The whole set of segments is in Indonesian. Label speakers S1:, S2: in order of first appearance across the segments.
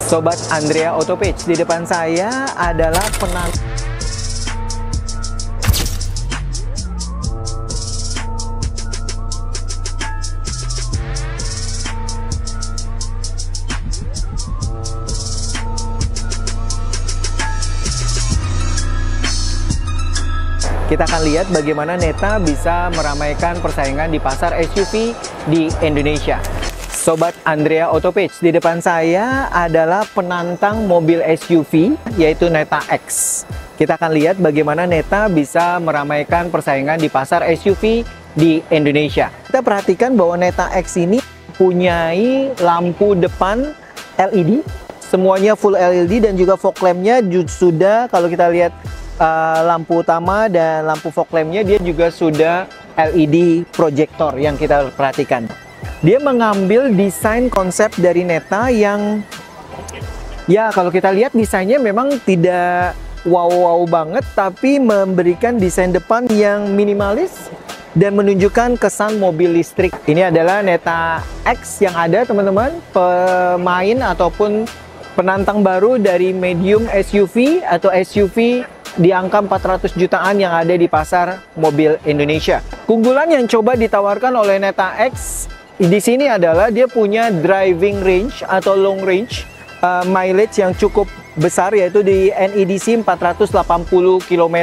S1: Sobat Andrea Autopage, di depan saya adalah kita akan lihat bagaimana Neta bisa meramaikan persaingan di pasar SUV di Indonesia. Sobat Andrea Autopage, di depan saya adalah penantang mobil SUV yaitu Neta X. Kita akan lihat bagaimana Neta bisa meramaikan persaingan di pasar SUV di Indonesia. Kita perhatikan bahwa Neta X ini mempunyai lampu depan LED, semuanya full LED, dan juga fog lampnya sudah, kalau kita lihat lampu utama dan lampu fog lampnya, dia juga sudah LED proyektor yang kita perhatikan. Dia mengambil desain konsep dari Neta yang ya kalau kita lihat desainnya memang tidak wow-wow banget, tapi memberikan desain depan yang minimalis dan menunjukkan kesan mobil listrik. Ini adalah Neta X yang ada, teman-teman, pemain ataupun penantang baru dari medium SUV atau SUV di angka 400 jutaan yang ada di pasar mobil Indonesia. Keunggulan yang coba ditawarkan oleh Neta X di sini adalah dia punya driving range atau long range mileage yang cukup besar, yaitu di NEDC 480 km.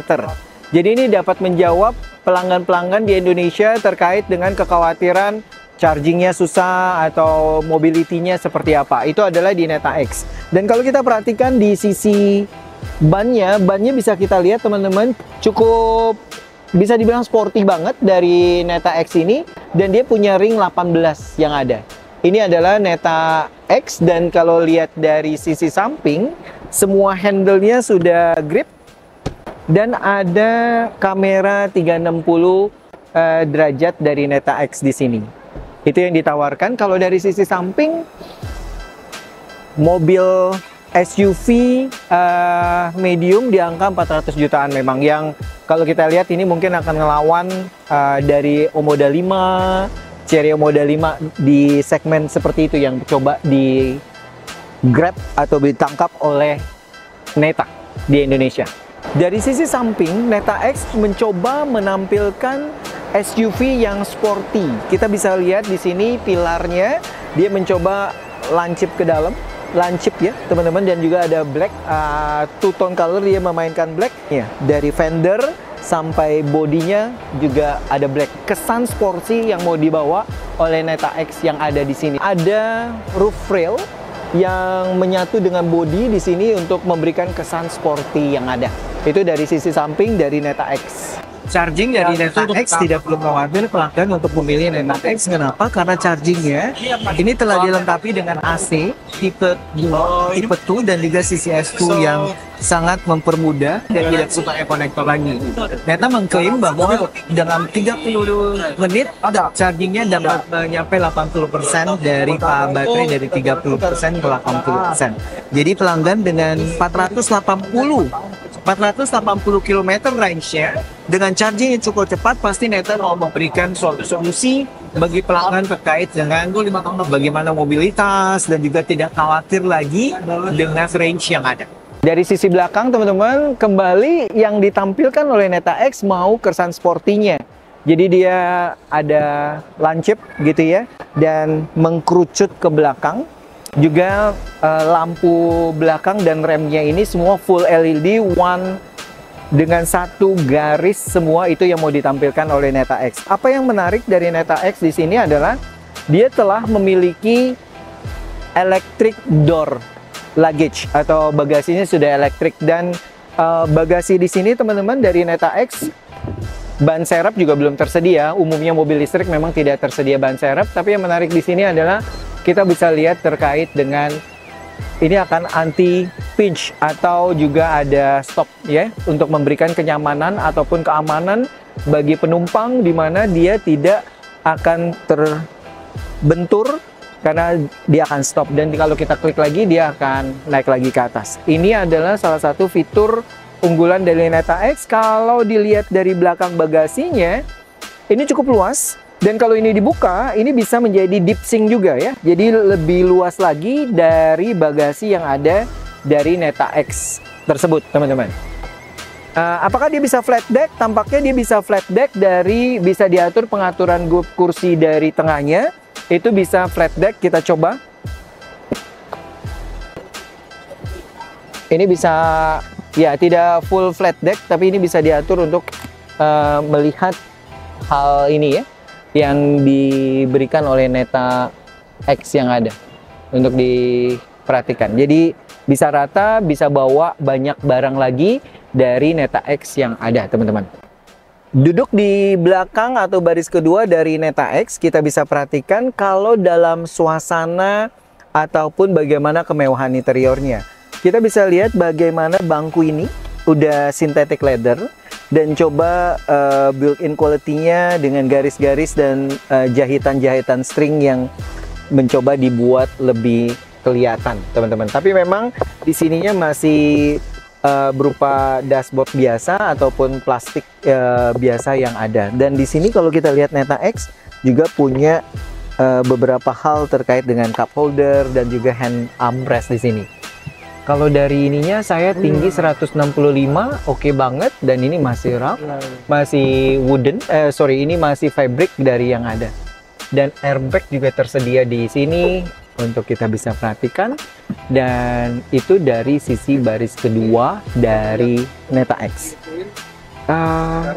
S1: Jadi ini dapat menjawab pelanggan-pelanggan di Indonesia terkait dengan kekhawatiran chargingnya susah atau mobility-nya seperti apa. Itu adalah di Neta X. Dan kalau kita perhatikan di sisi bannya bisa kita lihat, teman-teman, cukup bisa dibilang sporty banget dari Neta X ini, dan dia punya ring 18 yang ada. Ini adalah Neta X, dan kalau lihat dari sisi samping, semua handle-nya sudah grip dan ada kamera 360 derajat dari Neta X di sini. Itu yang ditawarkan. Kalau dari sisi samping, mobil SUV medium di angka 400 jutaan memang, yang kalau kita lihat ini mungkin akan ngelawan dari Omoda 5, Cerio Moda 5 di segmen seperti itu yang coba di grab atau ditangkap oleh Neta di Indonesia. Dari sisi samping, Neta X mencoba menampilkan SUV yang sporty. Kita bisa lihat di sini pilarnya, dia mencoba lancip ke dalam, lancip ya teman-teman, dan juga ada black, two tone color, dia memainkan black ya. Dari fender sampai bodinya juga ada black. Kesan sporty yang mau dibawa oleh Neta X yang ada di sini. Ada roof rail yang menyatu dengan bodi di sini untuk memberikan kesan sporty yang ada. Itu dari sisi samping dari Neta X. Charging dari Neta X tidak perlu khawatir pelanggan untuk memilih Neta X. Kenapa? Karena chargingnya ini telah dilengkapi dengan AC tipe 2 dan juga CCS2 yang sangat mempermudah dan tidak pakai konektor lagi. Neta mengklaim bahwa dalam 30 menit chargingnya dapat mencapai 80% dari baterai, dari 30% ke 80%. Jadi pelanggan dengan 480 km range-nya dengan charging yang cukup cepat, pasti Neta mau memberikan solusi bagi pelanggan terkait dengan bagaimana mobilitas dan juga tidak khawatir lagi dengan range yang ada. Dari sisi belakang, teman-teman, kembali yang ditampilkan oleh Neta X mau kesan sportinya. Jadi dia ada lancip gitu ya, dan mengkerucut ke belakang. Juga lampu belakang dan remnya ini semua full LED, dengan satu garis semua, itu yang mau ditampilkan oleh Neta X. Apa yang menarik dari Neta X di sini adalah dia telah memiliki electric door luggage atau bagasinya sudah elektrik, dan bagasi di sini, teman-teman, dari Neta X ban serep juga belum tersedia. Umumnya mobil listrik memang tidak tersedia ban serep, tapi yang menarik di sini adalah kita bisa lihat terkait dengan ini akan anti pinch atau juga ada stop ya, untuk memberikan kenyamanan ataupun keamanan bagi penumpang, di mana dia tidak akan terbentur karena dia akan stop, dan kalau kita klik lagi dia akan naik lagi ke atas. Ini adalah salah satu fitur unggulan dari Neta X. Kalau dilihat dari belakang bagasinya, ini cukup luas Dan kalau ini dibuka, ini bisa menjadi deep sink juga ya. Jadi lebih luas lagi dari bagasi yang ada dari Neta X tersebut, teman-teman. Apakah dia bisa flat deck? Tampaknya dia bisa flat deck dari, bisa diatur pengaturan kursi dari tengahnya. Itu bisa flat deck, kita coba. Ini bisa, ya tidak full flat deck, tapi ini bisa diatur untuk melihat hal ini ya, yang diberikan oleh Neta X yang ada untuk diperhatikan. Jadi bisa rata, bisa bawa banyak barang lagi dari Neta X yang ada, teman-teman. Duduk di belakang atau baris kedua dari Neta X, kita bisa perhatikan kalau dalam suasana ataupun bagaimana kemewahan interiornya. Kita bisa lihat bagaimana bangku ini udah synthetic leather. Dan coba built-in quality-nya dengan garis-garis dan jahitan-jahitan string yang mencoba dibuat lebih kelihatan, teman-teman. Tapi memang di sininya masih berupa dashboard biasa ataupun plastik biasa yang ada. Dan di sini kalau kita lihat Neta X juga punya beberapa hal terkait dengan cup holder dan juga hand armrest di sini. Kalau dari ininya saya tinggi 165, oke banget, dan ini masih rough, masih wooden, ini masih fabric dari yang ada. Dan airbag juga tersedia di sini untuk kita bisa perhatikan, dan itu dari sisi baris kedua dari Neta X.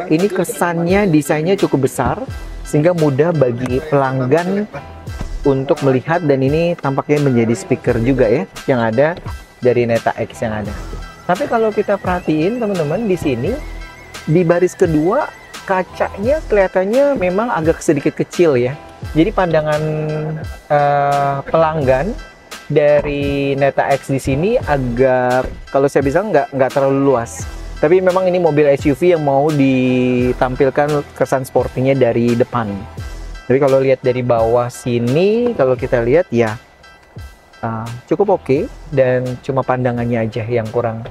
S1: Ini kesannya desainnya cukup besar sehingga mudah bagi pelanggan untuk melihat, dan ini tampaknya menjadi speaker juga ya yang ada dari Neta X yang ada. Tapi kalau kita perhatiin teman-teman, di sini di baris kedua kacanya kelihatannya memang agak sedikit kecil ya. Jadi pandangan pelanggan dari Neta X di sini agak, kalau saya bisa nggak terlalu luas. Tapi memang ini mobil SUV yang mau ditampilkan kesan sportingnya dari depan. Tapi kalau lihat dari bawah sini, kalau kita lihat ya cukup oke, dan cuma pandangannya aja yang kurang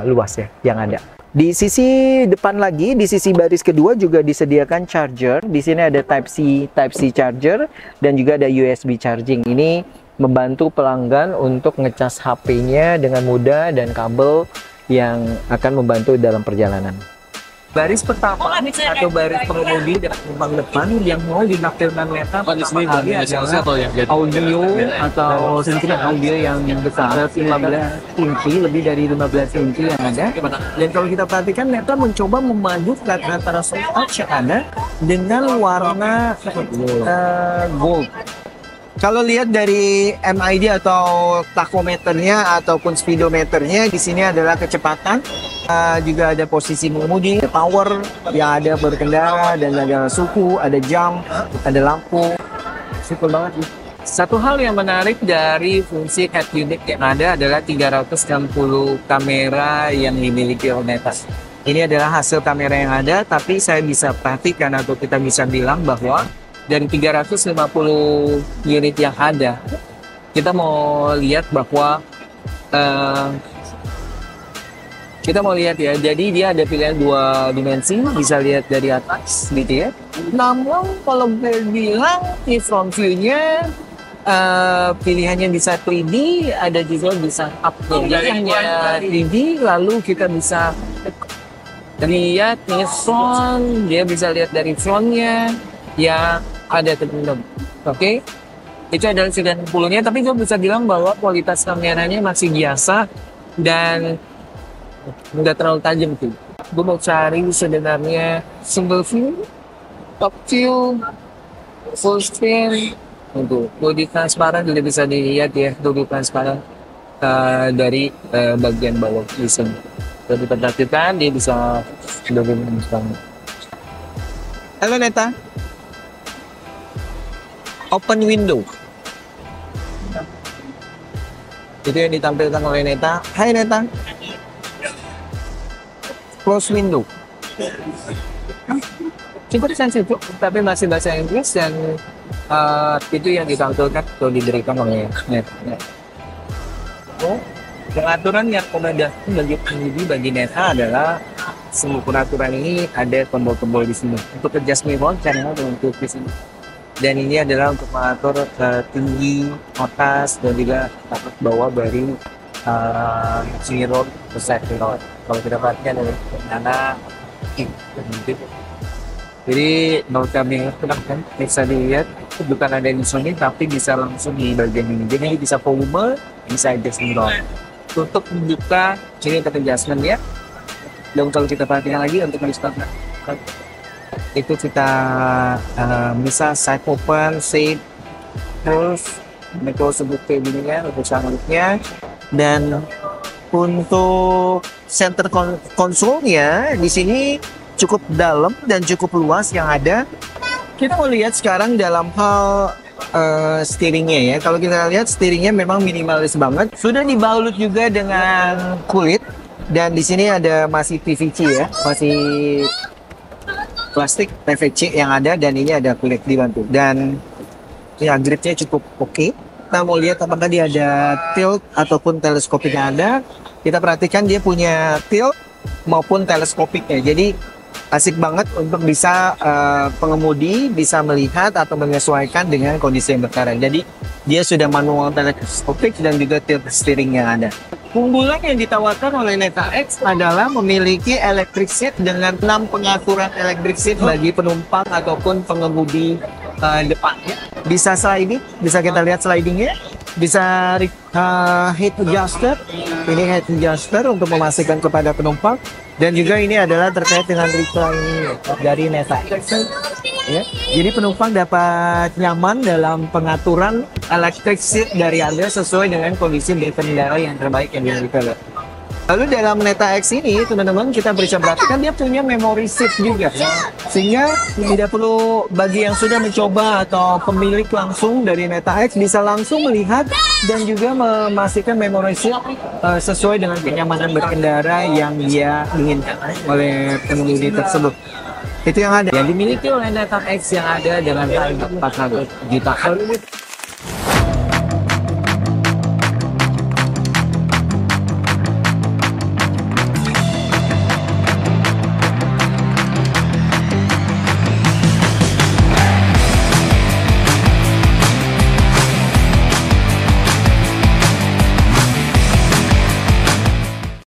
S1: luas ya yang ada. Di sisi depan lagi, di sisi baris kedua juga disediakan charger. Di sini ada Type-C charger dan juga ada USB charging. Ini membantu pelanggan untuk ngecas HP-nya dengan mudah, dan kabel yang akan membantu dalam perjalanan. Baris pertama atau baris pengemudi dan penumpang depan yang mau dinampilkan Neta pertama kali adalah audio atau sistem audio yang besar 15 inci, lebih dari 15 inci yang ada. Dan kalau kita perhatikan, Neta mencoba memadu rata-rata soft touch yang ada dengan warna gold. Kalau lihat dari MID atau tachometernya ataupun speedometernya, di sini adalah kecepatan, juga ada posisi mengemudi, power yang ada berkendara, dan ada suhu, ada jam, ada lampu. Super banget. Satu hal yang menarik dari fungsi head unit yang ada adalah 360 kamera yang dimiliki oleh Neta. Ini adalah hasil kamera yang ada, tapi saya bisa perhatikan atau kita bisa bilang bahwa dari 350 unit yang ada, kita mau lihat bahwa ya, jadi dia ada pilihan 2 dimensi, bisa lihat dari atas gitu ya. Namun kalau bilang di front view-nya pilihannya bisa 3D, ada juga bisa upgrade hanya 3D, lalu kita bisa lihat nih front, dia bisa lihat dari frontnya yang ada teman-teman. Oke, itu adalah 90-nya, tapi gue bisa bilang bahwa kualitas kameranya masih biasa dan nggak terlalu tajam tuh. Gue mau cari sebenarnya single view, top view, full screen, untuk body transparan juga bisa dilihat ya, body transparan dari bagian bawah di sini. Jadi perhatikan dia bisa body transparan. Halo Neta. Open window. Itu yang ditampilkan oleh Neta. Hai Neta. Close window. Cukup sensitif, tapi masih bahasa Inggris, dan itu yang ditampilkan atau diberikan oleh Neta. Pengaturan yang rekomendasi bagi pengemudi bagi Neta adalah
S2: semua peraturan ini ada tombol-tombol di sini. Untuk adjust mirror channel untuk di sini. Dan ini adalah untuk mengatur tinggi, atas, dan juga atas bawah dari mirror ke side mirror. Kalau kita perhatikan dari mana, jadi kalau kami kan bisa dilihat bukan ada di sini tapi bisa langsung di bagian ini. Jadi bisa volume, bisa adjust mirror. Untuk membuka sini untuk adjustment ya. Dan kalau kita perhatikan lagi untuk adjustment itu kita bisa side open, side terus metode sebut kayak gini ya untuk sanggupnya. Dan untuk center konsolnya di sini cukup dalam dan cukup luas yang ada. Kita mau lihat sekarang dalam hal steeringnya ya. Kalau kita lihat steeringnya memang minimalis banget. Sudah dibalut juga dengan kulit dan di sini ada masih PVC ya, masih plastik PVC yang ada dan ini ada kulit dibantu. Dan ya gripnya cukup oke. Kita mau lihat apakah dia ada tilt ataupun teleskopik yang ada. Kita perhatikan dia punya tilt maupun teleskopiknya. Jadi asik banget untuk bisa pengemudi bisa melihat atau menyesuaikan dengan kondisi yang berkara. Jadi dia sudah manual teleskopik dan juga tilt steering yang ada. Keunggulan yang ditawarkan oleh Neta X adalah memiliki electric seat dengan 6 pengaturan electric seat bagi penumpang ataupun pengemudi depannya. Bisa sliding, bisa kita lihat slidingnya. Bisa head adjuster, ini head adjuster untuk memastikan kepada penumpang. Dan juga ini adalah terkait dengan recline dari Neta X. Ya. Jadi penumpang dapat nyaman dalam pengaturan electric seat dari Anda sesuai dengan kondisi berkendara yang terbaik yang dimiliki. Lalu dalam Neta X ini teman-teman kita bisa perhatikan dia punya memory seat juga, sehingga tidak perlu bagi yang sudah mencoba atau pemilik langsung dari Neta X bisa langsung melihat dan juga memastikan memory seat sesuai dengan kenyamanan berkendara yang dia inginkan oleh pengemudi tersebut. Itu yang ada yang dimiliki oleh Neta X yang ada dengan harga 400 juta.